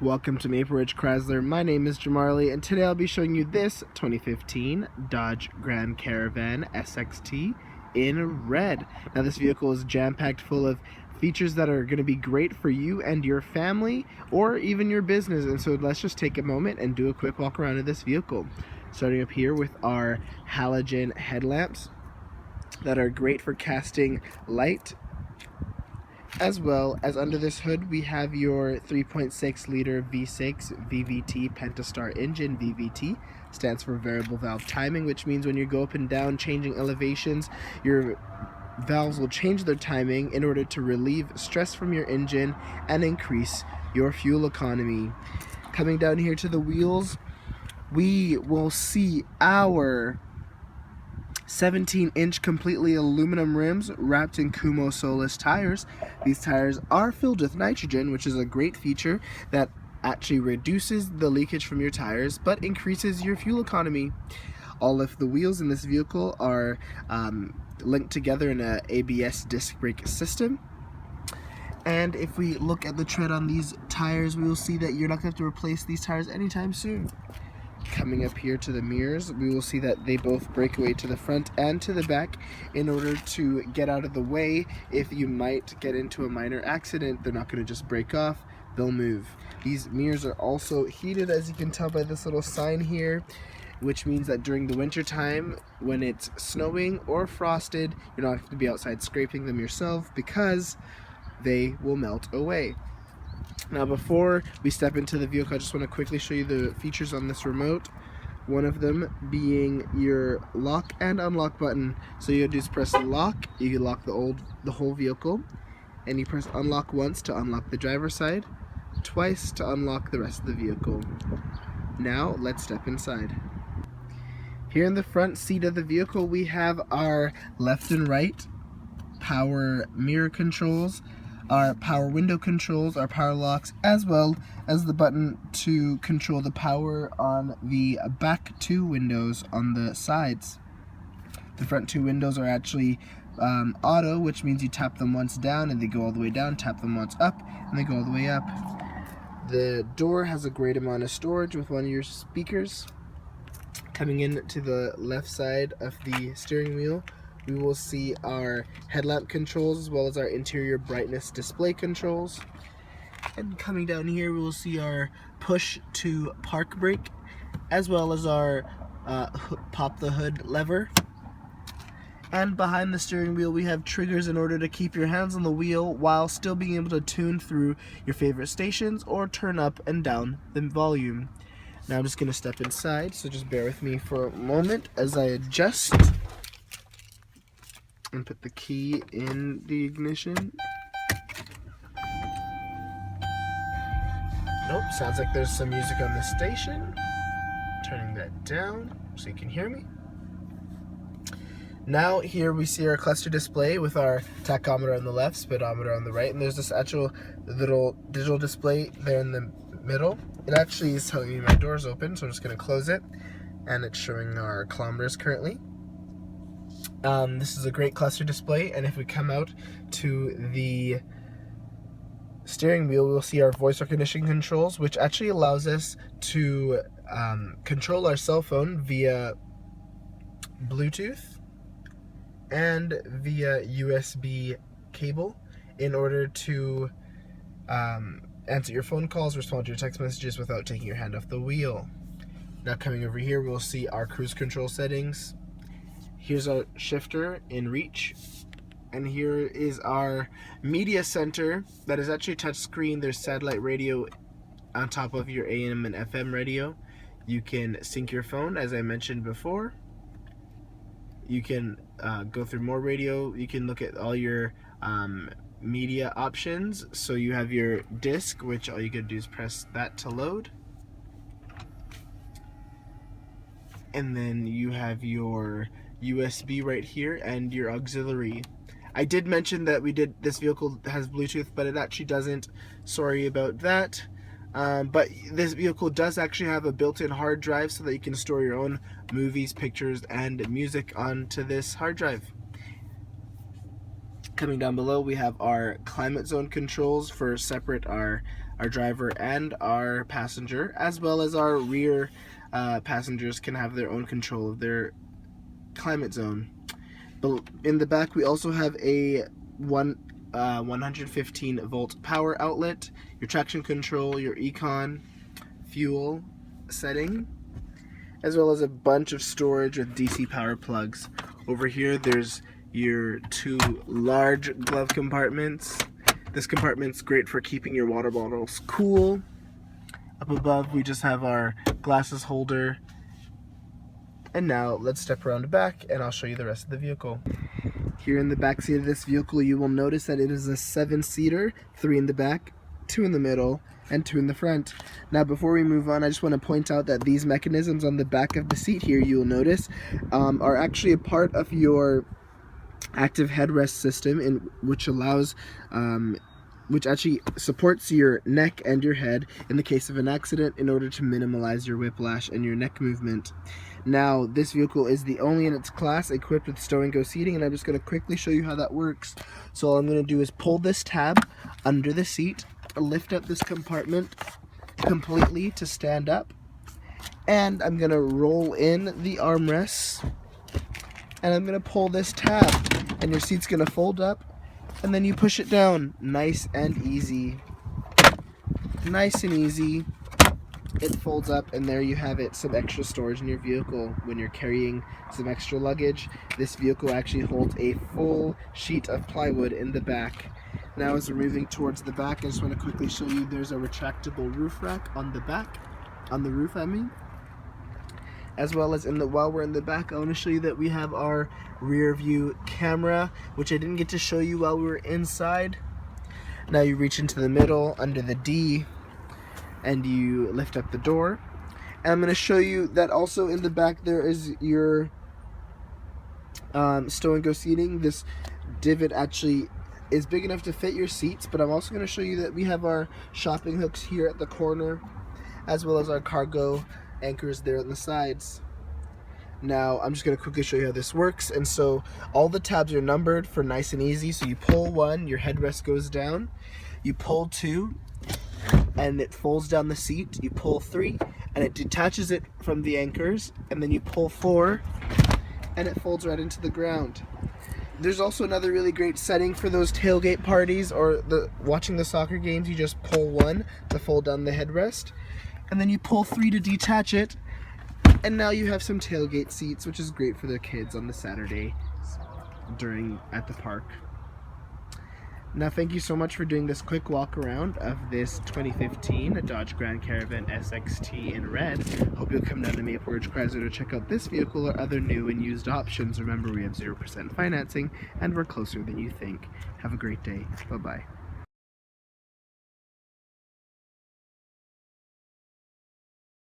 Welcome to Maple Ridge Chrysler. My name is Jamarley, and today I'll be showing you this 2015 Dodge Grand Caravan SXT in red. Now this vehicle is jam-packed full of features that are going to be great for you and your family or even your business, and so let's just take a moment and do a quick walk around of this vehicle. Starting up here with our halogen headlamps that are great for casting light. As well as under this hood, we have your 3.6 liter V6 VVT Pentastar engine. VVT stands for variable valve timing, which means when you go up and down changing elevations, your valves will change their timing in order to relieve stress from your engine and increase your fuel economy. Coming down here to the wheels, we will see our 17-inch completely aluminum rims wrapped in Kumho Solus tires. These tires are filled with nitrogen, which is a great feature that actually reduces the leakage from your tires but increases your fuel economy. All of the wheels in this vehicle are linked together in an ABS disc brake system. And if we look at the tread on these tires, we will see that you're not going to have to replace these tires anytime soon. Coming up here to the mirrors, we will see that they both break away to the front and to the back in order to get out of the way if you might get into a minor accident. They're not going to just break off, they'll move. These mirrors are also heated, as you can tell by this little sign here, which means that during the winter time when it's snowing or frosted, you're not going to be outside scraping them yourself because they will melt away. Now before we step into the vehicle, I just want to quickly show you the features on this remote. One of them being your lock and unlock button. So you just press lock, you can lock the whole vehicle, and you press unlock once to unlock the driver's side, twice to unlock the rest of the vehicle. Now let's step inside. Here in the front seat of the vehicle, we have our left and right power mirror controls, our power window controls, our power locks, as well as the button to control the power on the back two windows on the sides. The front two windows are actually auto, which means you tap them once down and they go all the way down, tap them once up and they go all the way up. The door has a great amount of storage with one of your speakers. Coming in to the left side of the steering wheel, we will see our headlamp controls as well as our interior brightness display controls. And coming down here, we will see our push to park brake as well as our pop the hood lever. And behind the steering wheel, we have triggers in order to keep your hands on the wheel while still being able to tune through your favorite stations or turn up and down the volume. Now I'm just going to step inside, so just bear with me for a moment as I adjust and put the key in the ignition. Nope, sounds like there's some music on the station. Turning that down so you can hear me. Now here we see our cluster display with our tachometer on the left, speedometer on the right, and there's this actual little digital display there in the middle. It actually is telling me my door's open, so I'm just going to close it, and it's showing our kilometers currently. This is a great cluster display, and if we come out to the steering wheel, we'll see our voice recognition controls, which actually allows us to control our cell phone via Bluetooth and via USB cable in order to answer your phone calls, respond to your text messages without taking your hand off the wheel. Now coming over here, we'll see our cruise control settings. Here's our shifter in reach, and here is our media center that is actually touch screen. There's satellite radio on top of your AM and FM radio. You can sync your phone, as I mentioned before. You can go through more radio. You can look at all your media options. So you have your disc, which all you gotta do is press that to load. And then you have your USB right here and your auxiliary. I did mention that this vehicle has Bluetooth, but it actually doesn't. Sorry about that. But this vehicle does actually have a built-in hard drive so that you can store your own movies, pictures, and music onto this hard drive. Coming down below, we have our climate zone controls for separate our driver and our passenger, as well as our rear passengers can have their own control of their climate zone. But in the back, we also have a 115 volt power outlet, your traction control, your econ, fuel setting, as well as a bunch of storage with DC power plugs. Over here, there's your 2 large glove compartments. This compartment's great for keeping your water bottles cool. Up above, we just have our glasses holder. And now let's step around the back and I'll show you the rest of the vehicle. Here in the back seat of this vehicle, you will notice that it is a 7-seater, 3 in the back, 2 in the middle, and 2 in the front. Now before we move on, I just want to point out that these mechanisms on the back of the seat here, you will notice, are actually a part of your active headrest system, which allows which actually supports your neck and your head in the case of an accident in order to minimize your whiplash and your neck movement. Now, this vehicle is the only in its class equipped with stow and go seating, and I'm just going to quickly show you how that works. So all I'm going to do is pull this tab under the seat, lift up this compartment completely to stand up, and I'm going to roll in the armrests, and I'm going to pull this tab, and your seat's going to fold up, and then you push it down. Nice and easy. Nice and easy. It folds up, and there you have it, some extra storage in your vehicle. When you're carrying some extra luggage, this vehicle actually holds a full sheet of plywood in the back. Now as we're moving towards the back, I just want to quickly show you there's a retractable roof rack on the back, on the roof I mean. As well as while we're in the back, I want to show you that we have our rear view camera, which I didn't get to show you while we were inside. Now you reach into the middle under the D and you lift up the door. And I'm going to show you that also in the back there is your stow and go seating. This divot actually is big enough to fit your seats, but I'm also going to show you that we have our shopping hooks here at the corner, as well as our cargo anchors there on the sides. Now I'm just going to quickly show you how this works. And so all the tabs are numbered for nice and easy. So you pull 1, your headrest goes down. You pull 2, and it folds down the seat. You pull 3, and it detaches it from the anchors. And then you pull 4, and it folds right into the ground. There's also another really great setting for those tailgate parties or watching the soccer games. You just pull 1 to fold down the headrest, and then you pull 3 to detach it, and now you have some tailgate seats, which is great for the kids on the Saturday at the park. Now thank you so much for doing this quick walk around of this 2015 Dodge Grand Caravan SXT in red. Hope you'll come down to Maple Ridge Chrysler to check out this vehicle or other new and used options. Remember, we have 0% financing and we're closer than you think. Have a great day. Bye-bye.